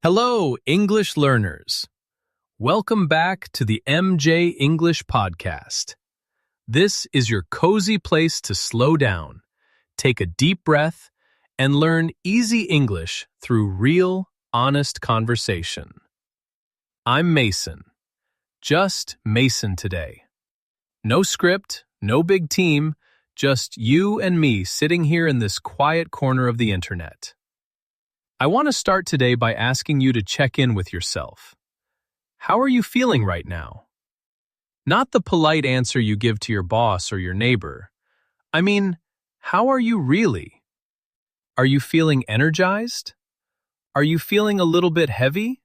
Hello, English learners. Welcome back to the MJ English Podcast. This is your cozy place to slow down, take a deep breath, and learn easy English through real, honest conversation. I'm Mason. Just Mason today. No script, no big team, just you and me sitting here in this quiet corner of the internet. I want to start today by asking you to check in with yourself. How are you feeling right now? Not the polite answer you give to your boss or your neighbor. I mean, how are you really? Are you feeling energized? Are you feeling a little bit heavy?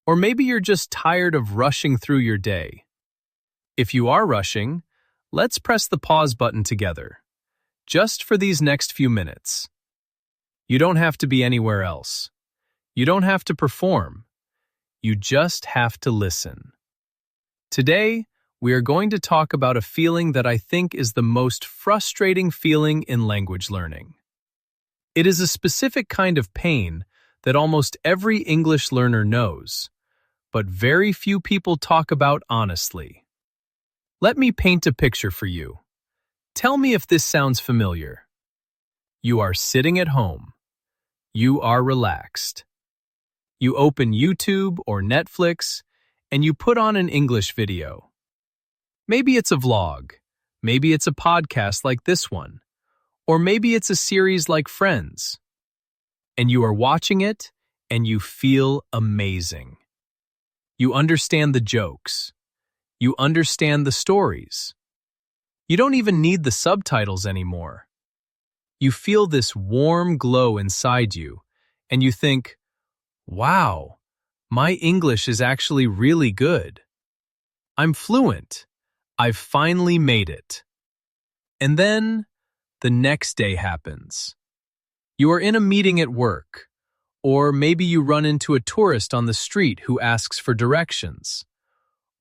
Or maybe you're just tired of rushing through your day. If you are rushing, let's press the pause button together, just for these next few minutes. You don't have to be anywhere else. You don't have to perform. You just have to listen. Today, we are going to talk about a feeling that I think is the most frustrating feeling in language learning. It is a specific kind of pain that almost every English learner knows, but very few people talk about honestly. Let me paint a picture for you. Tell me if this sounds familiar. You are sitting at home. You are relaxed. You open YouTube or Netflix, and you put on an English video. Maybe it's a vlog, maybe it's a podcast like this one, or maybe it's a series like Friends. And you are watching it, and you feel amazing. You understand the jokes. You understand the stories. You don't even need the subtitles anymore. You feel this warm glow inside you, and you think, wow, my English is actually really good. I'm fluent. I've finally made it. And then, the next day happens. You are in a meeting at work, or maybe you run into a tourist on the street who asks for directions,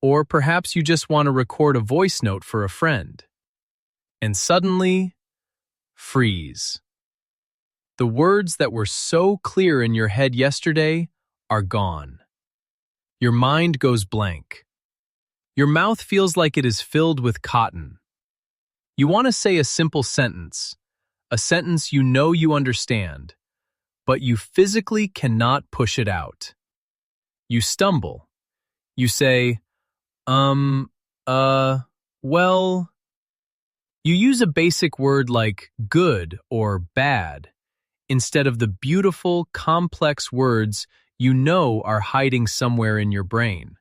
or perhaps you just want to record a voice note for a friend. And suddenly, freeze. The words that were so clear in your head yesterday are gone. Your mind goes blank. Your mouth feels like it is filled with cotton. You want to say a simple sentence, a sentence you know you understand, but you physically cannot push it out. You stumble. You say, well. You use a basic word like good or bad instead of the beautiful, complex words you know are hiding somewhere in your brain.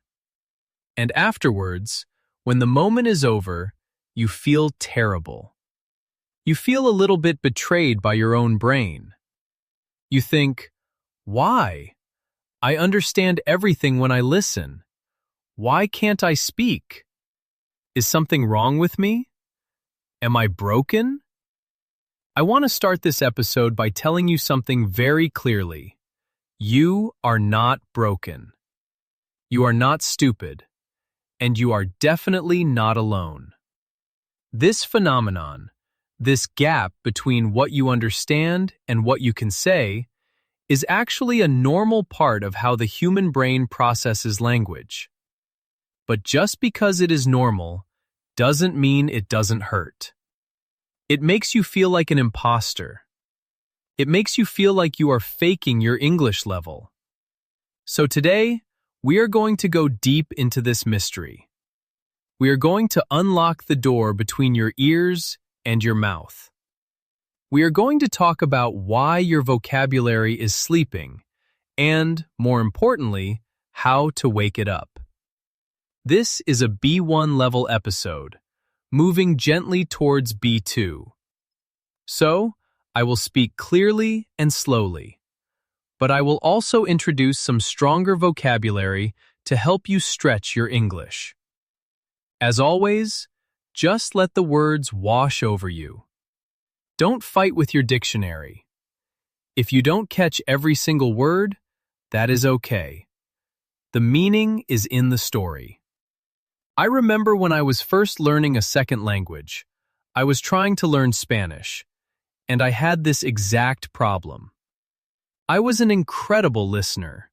And afterwards, when the moment is over, you feel terrible. You feel a little bit betrayed by your own brain. You think, why? I understand everything when I listen. Why can't I speak? Is something wrong with me? Am I broken? I want to start this episode by telling you something very clearly. You are not broken. You are not stupid. And you are definitely not alone. This phenomenon, this gap between what you understand and what you can say, is actually a normal part of how the human brain processes language. But just because it is normal, doesn't mean it doesn't hurt. It makes you feel like an imposter. It makes you feel like you are faking your English level. So today, we are going to go deep into this mystery. We are going to unlock the door between your ears and your mouth. We are going to talk about why your vocabulary is sleeping and, more importantly, how to wake it up. This is a B1 level episode, moving gently towards B2. So, I will speak clearly and slowly, but I will also introduce some stronger vocabulary to help you stretch your English. As always, just let the words wash over you. Don't fight with your dictionary. If you don't catch every single word, that is okay. The meaning is in the story. I remember when I was first learning a second language, I was trying to learn Spanish, and I had this exact problem. I was an incredible listener,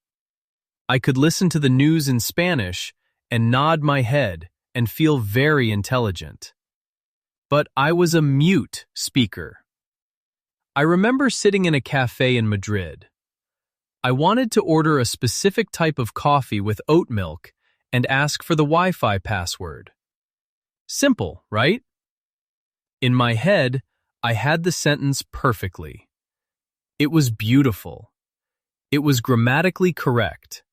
I could listen to the news in Spanish and nod my head and feel very intelligent. But I was a mute speaker. I remember sitting in a cafe in Madrid. I wanted to order a specific type of coffee with oat milk and ask for the Wi-Fi password. Simple, right? In my head, I had the sentence perfectly. It was beautiful. It was grammatically correct.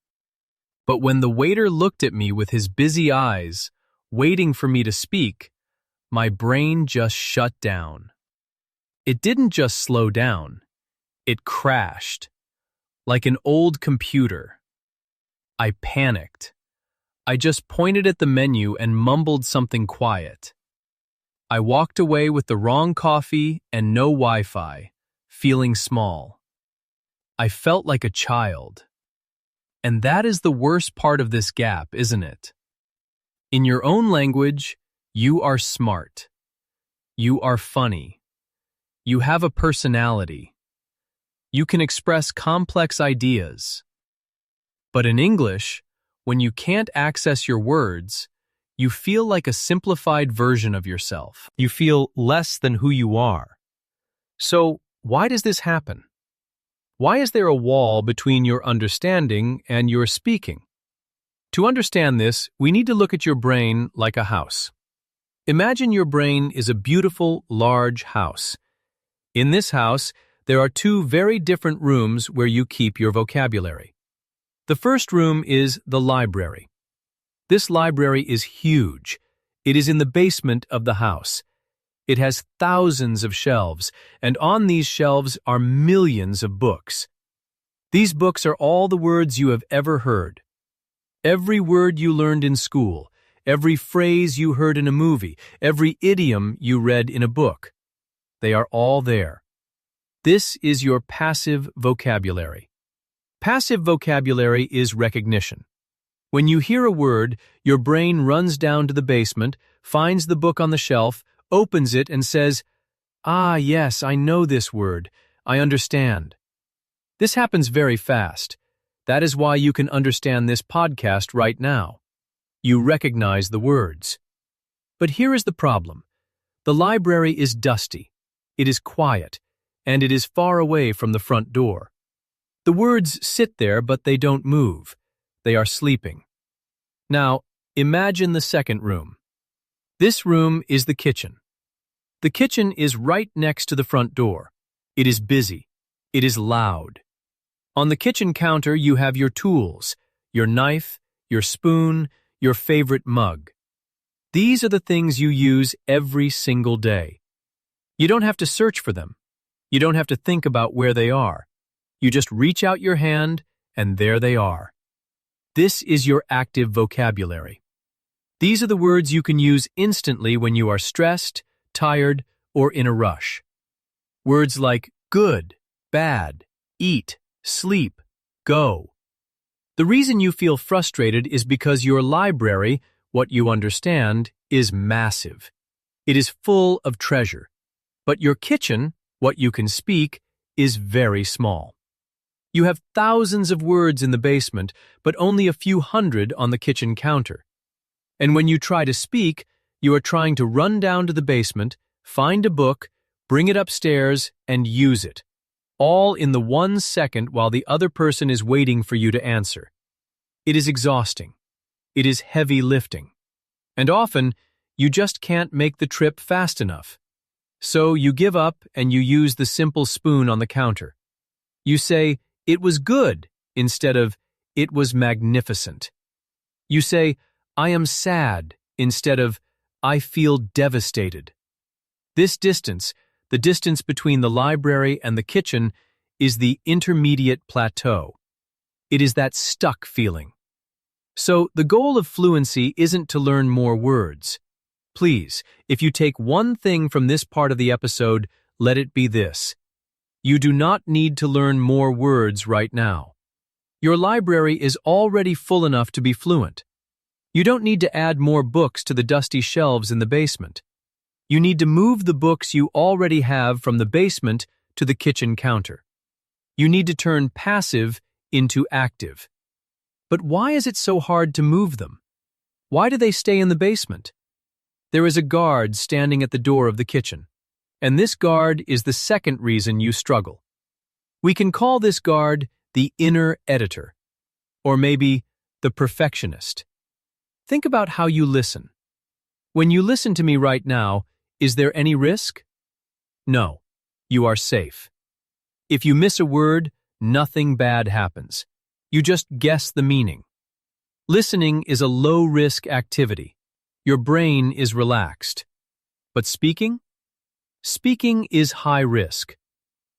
But when the waiter looked at me with his busy eyes, waiting for me to speak, my brain just shut down. It didn't just slow down. It crashed. Like an old computer. I panicked. I just pointed at the menu and mumbled something quiet. I walked away with the wrong coffee and no Wi-Fi, feeling small. I felt like a child. And that is the worst part of this gap, isn't it? In your own language, you are smart. You are funny. You have a personality. You can express complex ideas. But in English, when you can't access your words, you feel like a simplified version of yourself. You feel less than who you are. So, why does this happen? Why is there a wall between your understanding and your speaking? To understand this, we need to look at your brain like a house. Imagine your brain is a beautiful, large house. In this house, there are two very different rooms where you keep your vocabulary. The first room is the library. This library is huge. It is in the basement of the house. It has thousands of shelves, and on these shelves are millions of books. These books are all the words you have ever heard. Every word you learned in school, every phrase you heard in a movie, every idiom you read in a book. They are all there. This is your passive vocabulary. Passive vocabulary is recognition. When you hear a word, your brain runs down to the basement, finds the book on the shelf, opens it and says, "Ah, yes, I know this word. I understand." This happens very fast. That is why you can understand this podcast right now. You recognize the words. But here is the problem. The library is dusty. It is quiet. And it is far away from the front door. The words sit there, but they don't move. They are sleeping. Now, imagine the second room. This room is the kitchen. The kitchen is right next to the front door. It is busy. It is loud. On the kitchen counter, you have your tools, your knife, your spoon, your favorite mug. These are the things you use every single day. You don't have to search for them. You don't have to think about where they are. You just reach out your hand, and there they are. This is your active vocabulary. These are the words you can use instantly when you are stressed, tired, or in a rush. Words like good, bad, eat, sleep, go. The reason you feel frustrated is because your library, what you understand, is massive. It is full of treasure. But your kitchen, what you can speak, is very small. You have thousands of words in the basement, but only a few hundred on the kitchen counter. And when you try to speak, you are trying to run down to the basement, find a book, bring it upstairs, and use it. All in the 1 second while the other person is waiting for you to answer. It is exhausting. It is heavy lifting. And often, you just can't make the trip fast enough. So you give up and you use the simple spoon on the counter. You say, "It was good," instead of, "It was magnificent." You say, "I am sad," instead of, "I feel devastated." This distance, the distance between the library and the kitchen, is the intermediate plateau. It is that stuck feeling. So the goal of fluency isn't to learn more words. Please, if you take one thing from this part of the episode, let it be this. You do not need to learn more words right now. Your library is already full enough to be fluent. You don't need to add more books to the dusty shelves in the basement. You need to move the books you already have from the basement to the kitchen counter. You need to turn passive into active. But why is it so hard to move them? Why do they stay in the basement? There is a guard standing at the door of the kitchen, and this guard is the second reason you struggle. We can call this guard the inner editor, or maybe the perfectionist. Think about how you listen. When you listen to me right now, is there any risk? No, you are safe. If you miss a word, nothing bad happens. You just guess the meaning. Listening is a low-risk activity. Your brain is relaxed. But speaking? Speaking is high risk.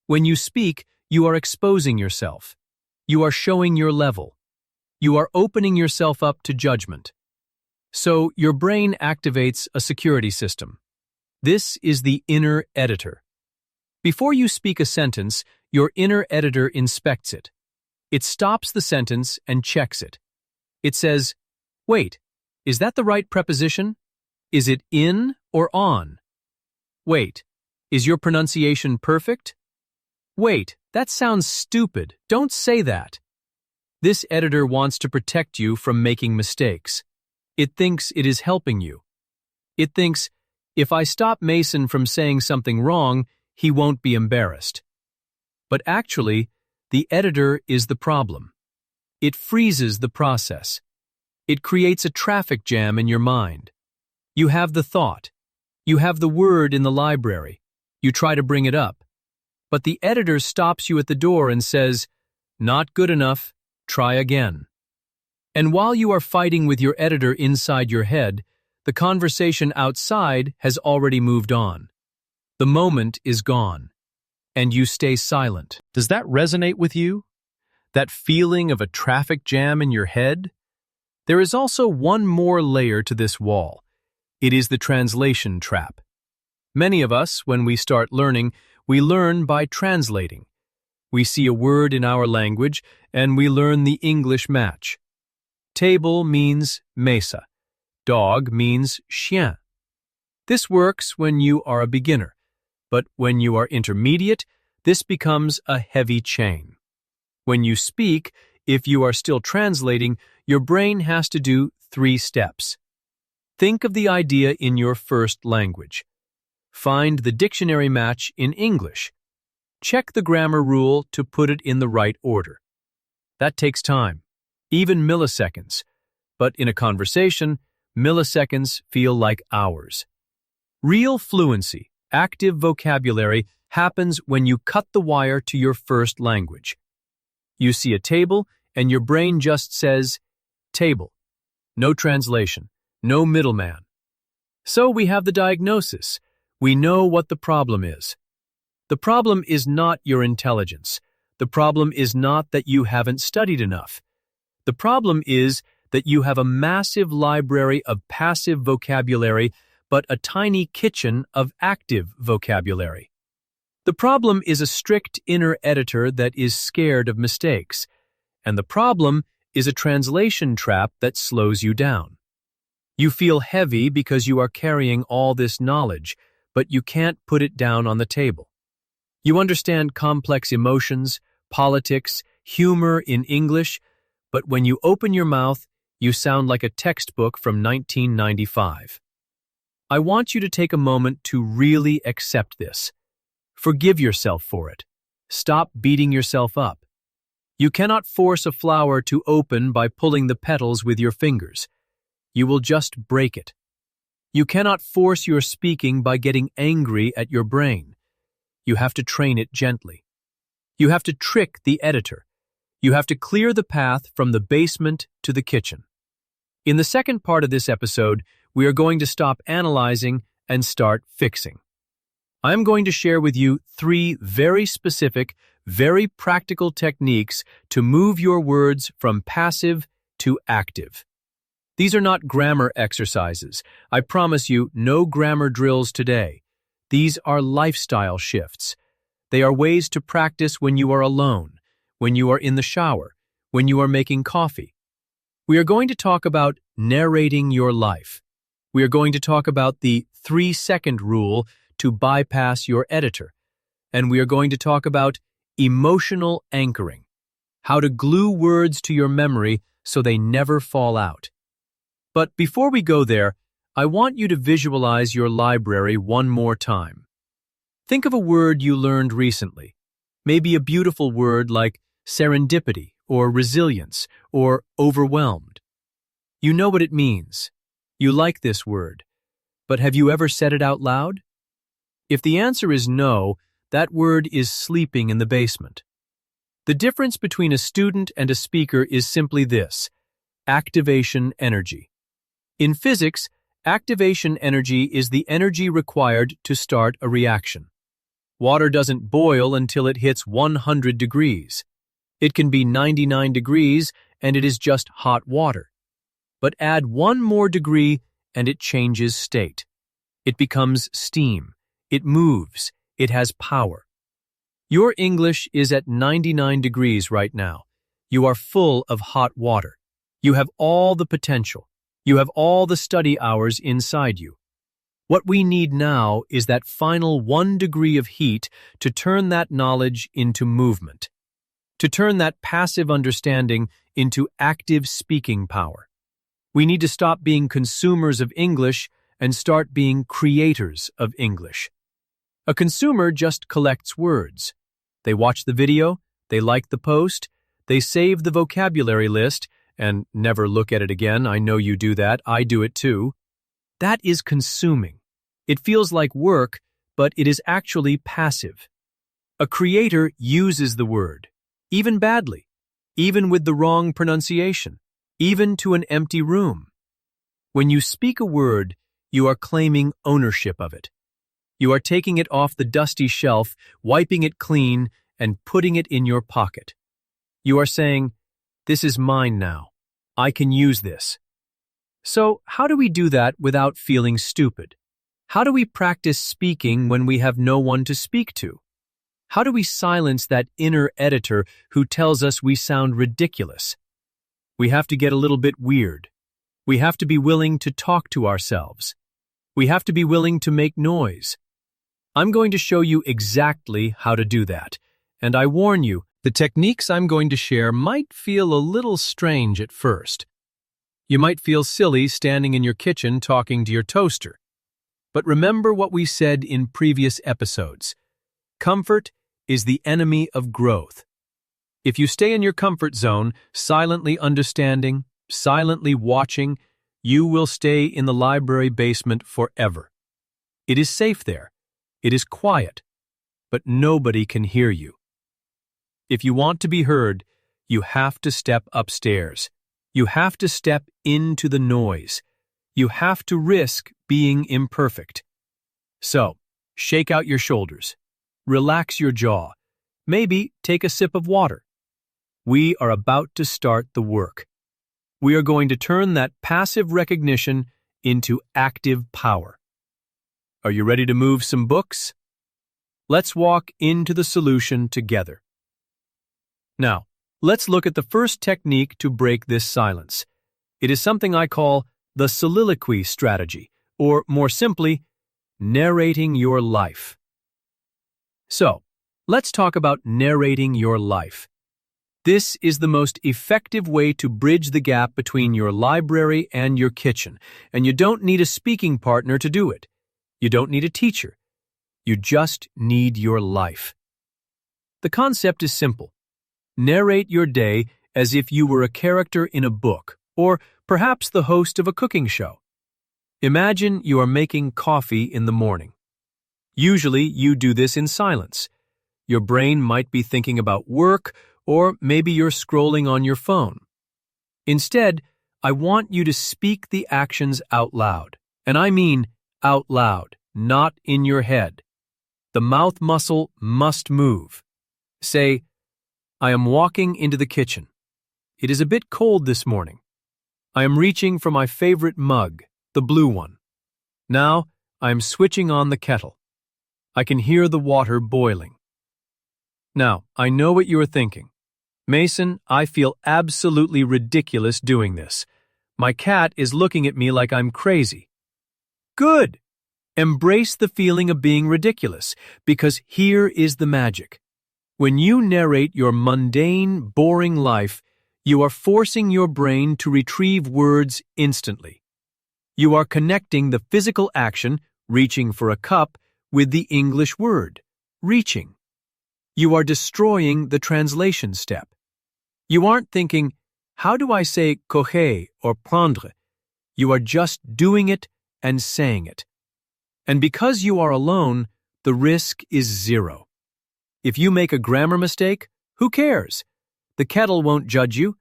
When you speak, you are exposing yourself. You are showing your level. You are opening yourself up to judgment. So your brain activates a security system. This is the inner editor. Before you speak a sentence, your inner editor inspects it. It stops the sentence and checks it. It says, wait, is that the right preposition? Is it in or on? Wait, is your pronunciation perfect? Wait, that sounds stupid. Don't say that. This editor wants to protect you from making mistakes. It thinks it is helping you. It thinks, if I stop Mason from saying something wrong, he won't be embarrassed. But actually, the editor is the problem. It freezes the process. It creates a traffic jam in your mind. You have the thought. You have the word in the library. You try to bring it up. But the editor stops you at the door and says, not good enough, try again. And while you are fighting with your editor inside your head, the conversation outside has already moved on. The moment is gone, and you stay silent. Does that resonate with you? That feeling of a traffic jam in your head? There is also one more layer to this wall. It is the translation trap. Many of us, when we start learning, we learn by translating. We see a word in our language, and we learn the English match. Table means mesa. Dog means chien. This works when you are a beginner, but when you are intermediate, this becomes a heavy chain. When you speak, if you are still translating, your brain has to do 3 steps. Think of the idea in your first language. Find the dictionary match in English. Check the grammar rule to put it in the right order. That takes time, even milliseconds. But in a conversation, milliseconds feel like hours. Real fluency, active vocabulary, happens when you cut the wire to your first language. You see a table, and your brain just says, table. No translation, no middleman. So we have the diagnosis. We know what the problem is. The problem is not your intelligence. The problem is not that you haven't studied enough. The problem is that you have a massive library of passive vocabulary, but a tiny kitchen of active vocabulary. The problem is a strict inner editor that is scared of mistakes, and the problem is a translation trap that slows you down. You feel heavy because you are carrying all this knowledge, but you can't put it down on the table. You understand complex emotions, politics, humor in English, but when you open your mouth, you sound like a textbook from 1995. I want you to take a moment to really accept this. Forgive yourself for it. Stop beating yourself up. You cannot force a flower to open by pulling the petals with your fingers. You will just break it. You cannot force your speaking by getting angry at your brain. You have to train it gently. You have to trick the editor. You have to clear the path from the basement to the kitchen. In the second part of this episode, we are going to stop analyzing and start fixing. I'm going to share with you 3 very specific, very practical techniques to move your words from passive to active. These are not grammar exercises. I promise you, no grammar drills today. These are lifestyle shifts. They are ways to practice when you are alone, when you are in the shower, when you are making coffee. We are going to talk about narrating your life. We are going to talk about the 3-second rule to bypass your editor. And we are going to talk about emotional anchoring, how to glue words to your memory so they never fall out. But before we go there, I want you to visualize your library one more time. Think of a word you learned recently, maybe a beautiful word like serendipity or resilience or overwhelmed. You know what it means. You like this word. But have you ever said it out loud? If the answer is no, that word is sleeping in the basement. The difference between a student and a speaker is simply this: activation energy. In physics, activation energy is the energy required to start a reaction. Water doesn't boil until it hits 100 degrees. It can be 99 degrees and it is just hot water. But add one more degree and it changes state. It becomes steam. It moves. It has power. Your English is at 99 degrees right now. You are full of hot water. You have all the potential. You have all the study hours inside you. What we need now is that final 1 degree of heat to turn that knowledge into movement, to turn that passive understanding into active speaking power. We need to stop being consumers of English and start being creators of English. A consumer just collects words. They watch the video, they like the post, they save the vocabulary list, and never look at it again. I know you do that. I do it too. That is consuming. It feels like work, but it is actually passive. A creator uses the word, even badly, even with the wrong pronunciation, even to an empty room. When you speak a word, you are claiming ownership of it. You are taking it off the dusty shelf, wiping it clean, and putting it in your pocket. You are saying, "This is mine now. I can use this." So, how do we do that without feeling stupid? How do we practice speaking when we have no one to speak to? How do we silence that inner editor who tells us we sound ridiculous? We have to get a little bit weird. We have to be willing to talk to ourselves. We have to be willing to make noise. I'm going to show you exactly how to do that. And I warn you, the techniques I'm going to share might feel a little strange at first. You might feel silly standing in your kitchen talking to your toaster. But remember what we said in previous episodes. Comfort is the enemy of growth. If you stay in your comfort zone, silently understanding, silently watching, you will stay in the library basement forever. It is safe there. It is quiet. But nobody can hear you. If you want to be heard, you have to step upstairs. You have to step into the noise. You have to risk being imperfect. So, shake out your shoulders. Relax your jaw. Maybe take a sip of water. We are about to start the work. We are going to turn that passive recognition into active power. Are you ready to move some books? Let's walk into the solution together. Now, let's look at the first technique to break this silence. It is something I call the soliloquy strategy, or more simply, narrating your life. So, let's talk about narrating your life. This is the most effective way to bridge the gap between your library and your kitchen, and you don't need a speaking partner to do it. You don't need a teacher. You just need your life. The concept is simple. Narrate your day as if you were a character in a book, or perhaps the host of a cooking show. Imagine you are making coffee in the morning. Usually, you do this in silence. Your brain might be thinking about work, or maybe you're scrolling on your phone. Instead, I want you to speak the actions out loud. And I mean out loud, not in your head. The mouth muscle must move. Say, "I am walking into the kitchen. It is a bit cold this morning. I am reaching for my favorite mug, the blue one. Now, I am switching on the kettle. I can hear the water boiling." Now, I know what you are thinking. "Mason, I feel absolutely ridiculous doing this. My cat is looking at me like I'm crazy." Good! Embrace the feeling of being ridiculous, because here is the magic. When you narrate your mundane, boring life, You are forcing your brain to retrieve words instantly. You are connecting the physical action, reaching for a cup, with the English word, reaching. You are destroying the translation step. You aren't thinking, how do I say coger or prendre? You are just doing it and saying it. And because you are alone, the risk is zero. If you make a grammar mistake, who cares? The kettle won't judge you.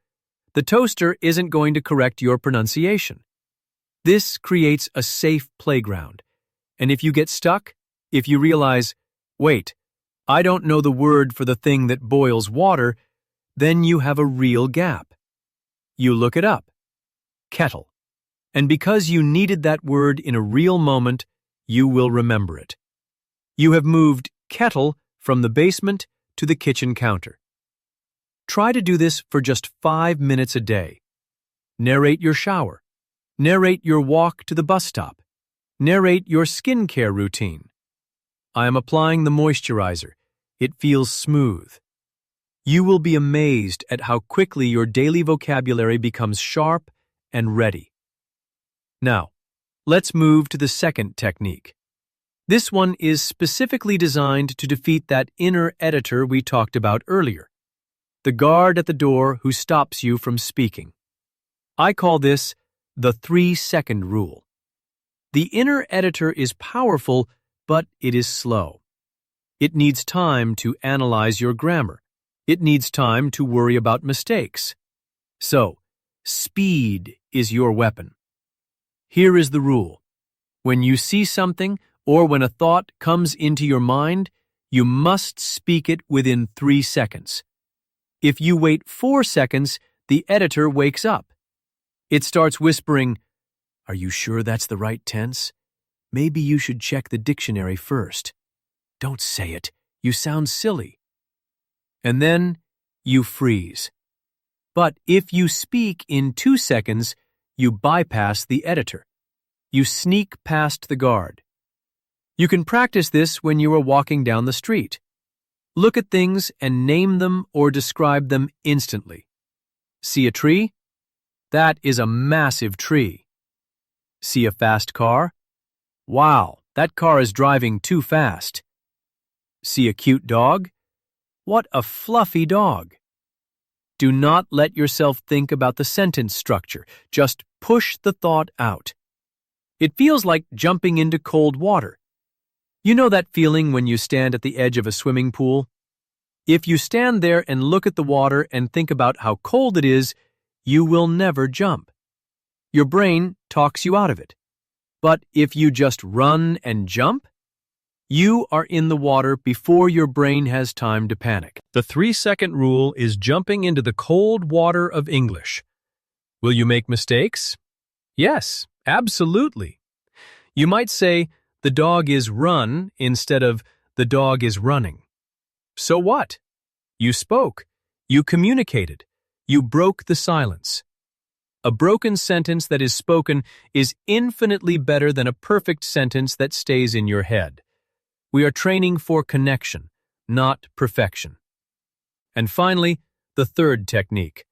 The toaster isn't going to correct your pronunciation. This creates a safe playground. And if you get stuck, if you realize, wait, I don't know the word for the thing that boils water, then you have a real gap. You look it up. Kettle. And because you needed that word in a real moment, you will remember it. You have moved kettle from the basement to the kitchen counter. Try to do this for just 5 minutes a day. Narrate your shower. Narrate your walk to the bus stop. Narrate your skincare routine. I am applying the moisturizer. It feels smooth. You will be amazed at how quickly your daily vocabulary becomes sharp and ready. Now, let's move to the second technique. This one is specifically designed to defeat that inner editor we talked about earlier, the guard at the door who stops you from speaking. I call this the 3-second rule. The inner editor is powerful, but it is slow. It needs time to analyze your grammar. It needs time to worry about mistakes. So, speed is your weapon. Here is the rule. When you see something or when a thought comes into your mind, you must speak it within 3 seconds. If you wait 4 seconds, the editor wakes up. It starts whispering, "Are you sure that's the right tense? Maybe you should check the dictionary first. Don't say it. You sound silly." And then you freeze. But if you speak in 2 seconds, you bypass the editor. You sneak past the guard. You can practice this when you are walking down the street. Look at things and name them or describe them instantly. See a tree? That is a massive tree. See a fast car? Wow, that car is driving too fast. See a cute dog? What a fluffy dog. Do not let yourself think about the sentence structure. Just push the thought out. It feels like jumping into cold water. You know that feeling when you stand at the edge of a swimming pool? If you stand there and look at the water and think about how cold it is, you will never jump. Your brain talks you out of it. But if you just run and jump, you are in the water before your brain has time to panic. The 3-second rule is jumping into the cold water of English. Will you make mistakes? Yes, absolutely. You might say, the dog is run instead of the dog is running. So what? You spoke. You communicated. You broke the silence. A broken sentence that is spoken is infinitely better than a perfect sentence that stays in your head. We are training for connection, not perfection. And finally, the third technique.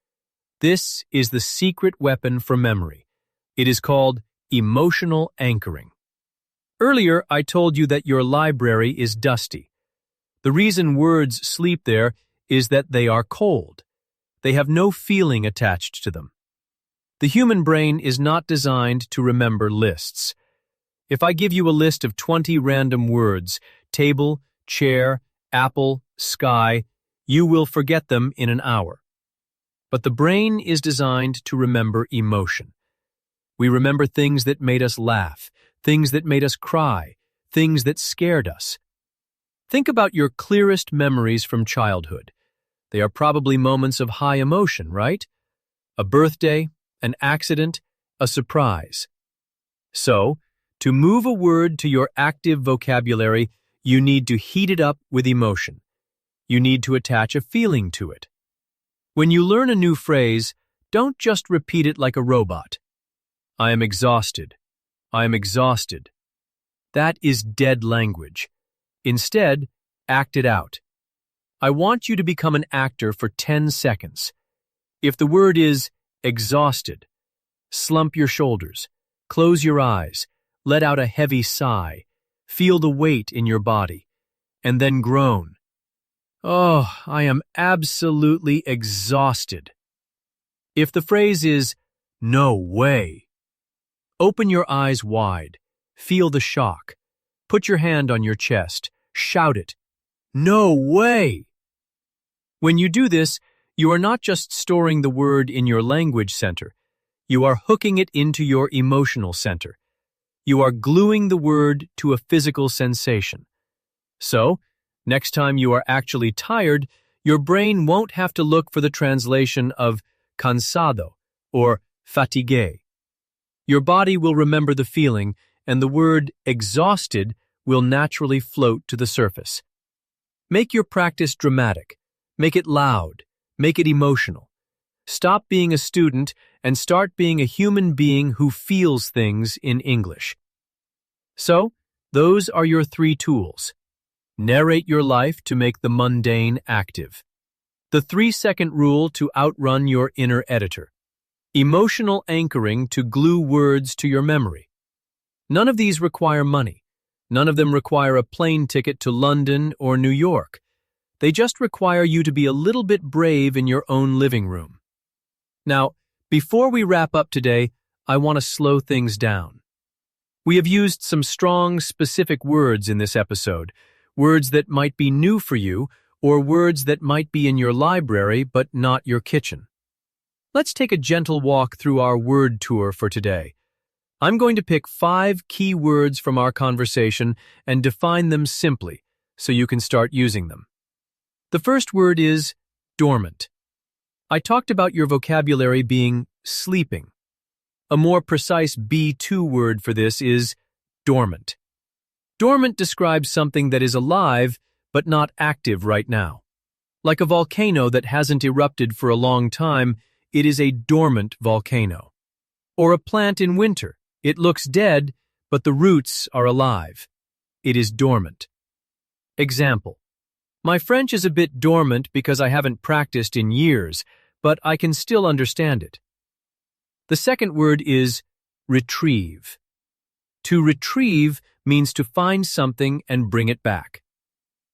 This is the secret weapon for memory. It is called emotional anchoring. Earlier, I told you that your library is dusty. The reason words sleep there is that they are cold. They have no feeling attached to them. The human brain is not designed to remember lists. If I give you a list of 20 random words, table, chair, apple, sky, you will forget them in an hour. But the brain is designed to remember emotion. We remember things that made us laugh, things that made us cry, things that scared us. Think about your clearest memories from childhood. They are probably moments of high emotion, right? A birthday, an accident, a surprise. So, to move a word to your active vocabulary, you need to heat it up with emotion. You need to attach a feeling to it. When you learn a new phrase, don't just repeat it like a robot. I am exhausted. I am exhausted. That is dead language. Instead, act it out. I want you to become an actor for 10 seconds. If the word is exhausted, slump your shoulders, close your eyes, let out a heavy sigh, feel the weight in your body, and then groan. Oh, I am absolutely exhausted. If the phrase is, no way, open your eyes wide, feel the shock, put your hand on your chest, shout it, no way. When you do this, you are not just storing the word in your language center, you are hooking it into your emotional center. You are gluing the word to a physical sensation. So, next time you are actually tired, your brain won't have to look for the translation of cansado or fatigué. Your body will remember the feeling, and the word exhausted will naturally float to the surface. Make your practice dramatic. Make it loud. Make it emotional. Stop being a student and start being a human being who feels things in English. So, those are your 3 tools. Narrate your life to make the mundane active. The 3-second rule to outrun your inner editor. Emotional anchoring to glue words to your memory. None of these require money. None of them require a plane ticket to London or New York. They just require you to be a little bit brave in your own living room. Now, before we wrap up today, I want to slow things down. We have used some strong, specific words in this episode, words that might be new for you, or words that might be in your library but not your kitchen. Let's take a gentle walk through our word tour for today. I'm going to pick 5 key words from our conversation and define them simply so you can start using them. The first word is dormant. I talked about your vocabulary being sleeping. A more precise B2 word for this is dormant. Dormant describes something that is alive but not active right now. Like a volcano that hasn't erupted for a long time, it is a dormant volcano. Or a plant in winter. It looks dead, but the roots are alive. It is dormant. Example. My French is a bit dormant because I haven't practiced in years, but I can still understand it. The second word is retrieve. To retrieve means to find something and bring it back.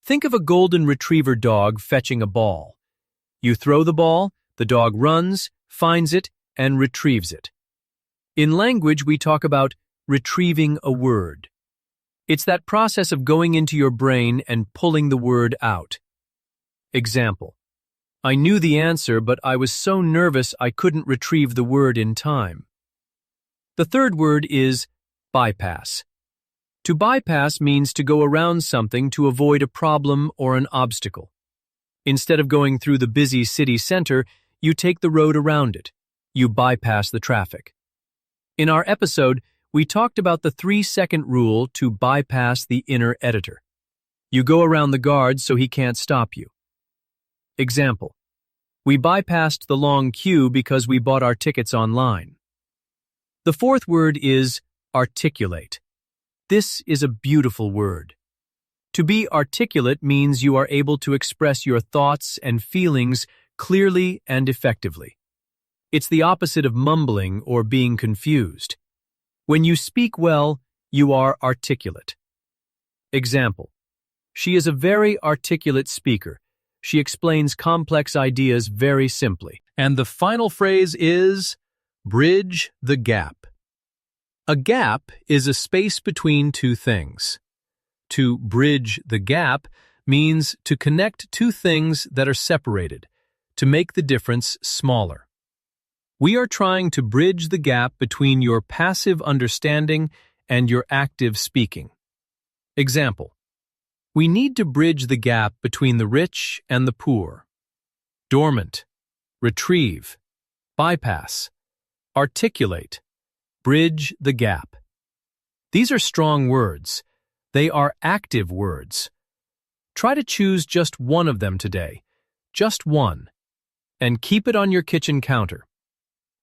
Think of a golden retriever dog fetching a ball. You throw the ball, the dog runs, finds it, and retrieves it. In language, we talk about retrieving a word. It's that process of going into your brain and pulling the word out. Example. I knew the answer, but I was so nervous I couldn't retrieve the word in time. The third word is bypass. To bypass means to go around something to avoid a problem or an obstacle. Instead of going through the busy city center, you take the road around it. You bypass the traffic. In our episode, we talked about the 3-second rule to bypass the inner editor. You go around the guard so he can't stop you. Example. We bypassed the long queue because we bought our tickets online. The fourth word is articulate. This is a beautiful word. To be articulate means you are able to express your thoughts and feelings clearly and effectively. It's the opposite of mumbling or being confused. When you speak well, you are articulate. Example. She is a very articulate speaker. She explains complex ideas very simply. And the final phrase is bridge the gap. A gap is a space between two things. To bridge the gap means to connect two things that are separated, to make the difference smaller. We are trying to bridge the gap between your passive understanding and your active speaking. Example. We need to bridge the gap between the rich and the poor. Dormant, retrieve, bypass, articulate, bridge the gap. These are strong words. They are active words. Try to choose just one of them today, just one, and keep it on your kitchen counter.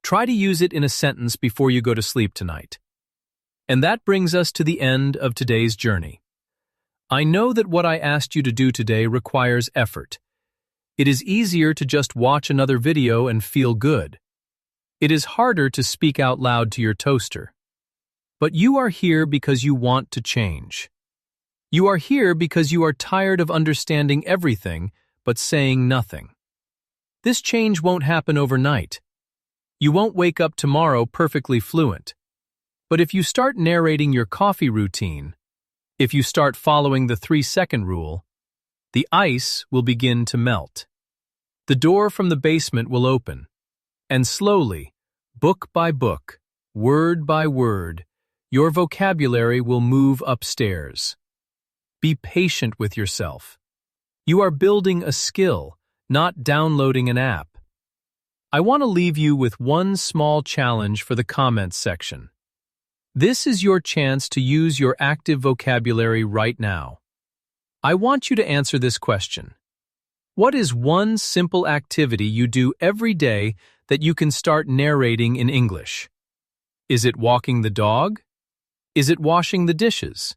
Try to use it in a sentence before you go to sleep tonight. And that brings us to the end of today's journey. I know that what I asked you to do today requires effort. It is easier to just watch another video and feel good. It is harder to speak out loud to your toaster. But you are here because you want to change. You are here because you are tired of understanding everything but saying nothing. This change won't happen overnight. You won't wake up tomorrow perfectly fluent. But if you start narrating your coffee routine, if you start following the 3-second rule, the ice will begin to melt. The door from the basement will open, and slowly, book by book, word by word, your vocabulary will move upstairs. Be patient with yourself. You are building a skill, not downloading an app. I want to leave you with one small challenge for the comments section. This is your chance to use your active vocabulary right now. I want you to answer this question. What is one simple activity you do every day that you can start narrating in English? Is it walking the dog? Is it washing the dishes?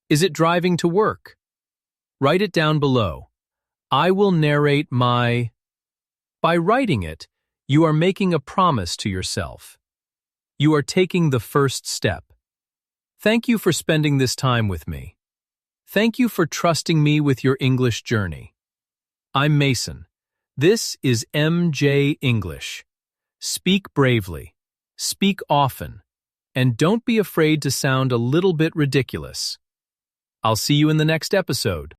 Is it driving to work? Write it down below. I will narrate my... By writing it, you are making a promise to yourself. You are taking the first step. Thank you for spending this time with me. Thank you for trusting me with your English journey. I'm Mason. This is MJ English. Speak bravely, speak often, and don't be afraid to sound a little bit ridiculous. I'll see you in the next episode.